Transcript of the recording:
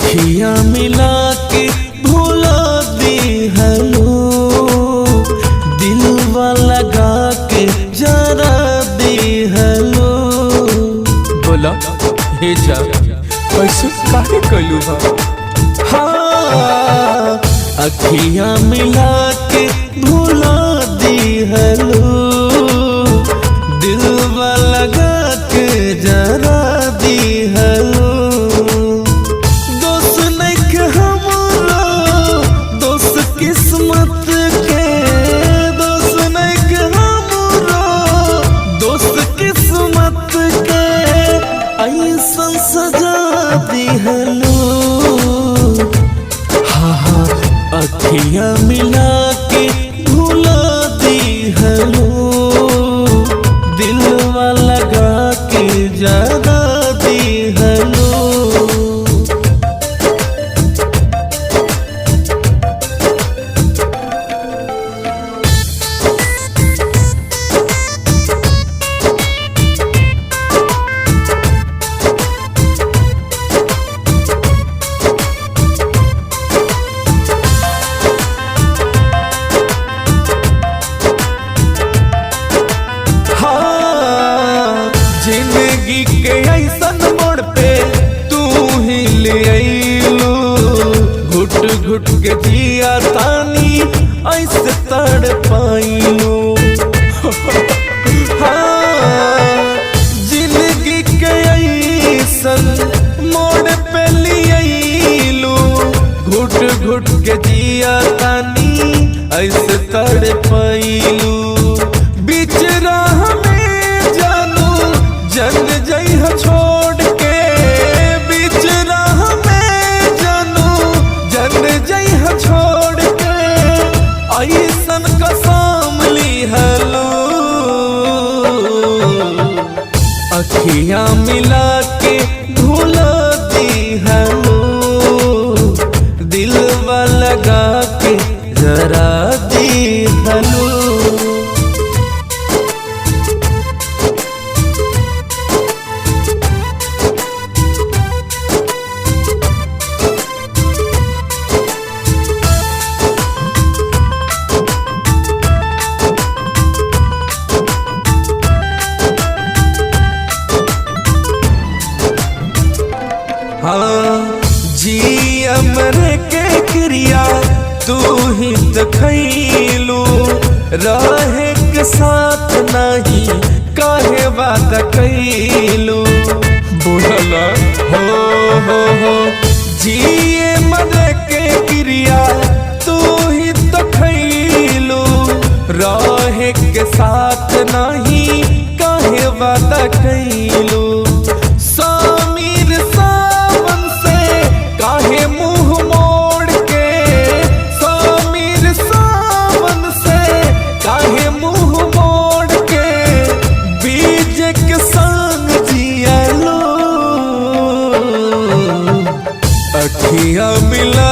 अखियां मिला के भुला दी हलो, दिलवा लगा के जरा दी हलो। बोला हे जा कैसे काहे कलू बा? हाँ, अखियां मिला के भुला दी हलो, दिलवा लगा के जरा दी हलो। दोस्त नहीं हमारा दोस्त किस्मत के, दोस्त नहीं हमारा दोस्त किस्मत के, ऐसा सजा दी हलो। अखियां मिला के भुला दी हलो, दिलवा लगा के जगा दी हलो। जिंदगी के ऐसन मोड़ पे तू ही ले आईलू, घुट घुट के जिया तानी ऐसे तड़ पाईलू। हाँ, जिंदगी के ऐसन मोड़ पे ले आईलू, घुट घुट के जिया तानी ऐसे तड़ पाईलू। बीच राह में जानू जन जइह छोड़ के, बीच राह में जानू जन जइह छोड़ के, ऐसन कसम ली हलो। अखियां मिला के भुला दी हलो, दिलवा लगा के जरा दी हलो। हाँ, जी अमरे के क्रिया तू ही तो खैलू, रहे के साथ नहीं काहे बात कैलू। बोला हो जी अमरे के क्रिया तू ही तो खैलू, रहे के साथ नहीं काहे बात कैलू। समीर सावन से काहे मुंह मोड़ के, समीर सावन से काहे मुंह मोड़ के, बीज के संग जियलो। अखियां मिला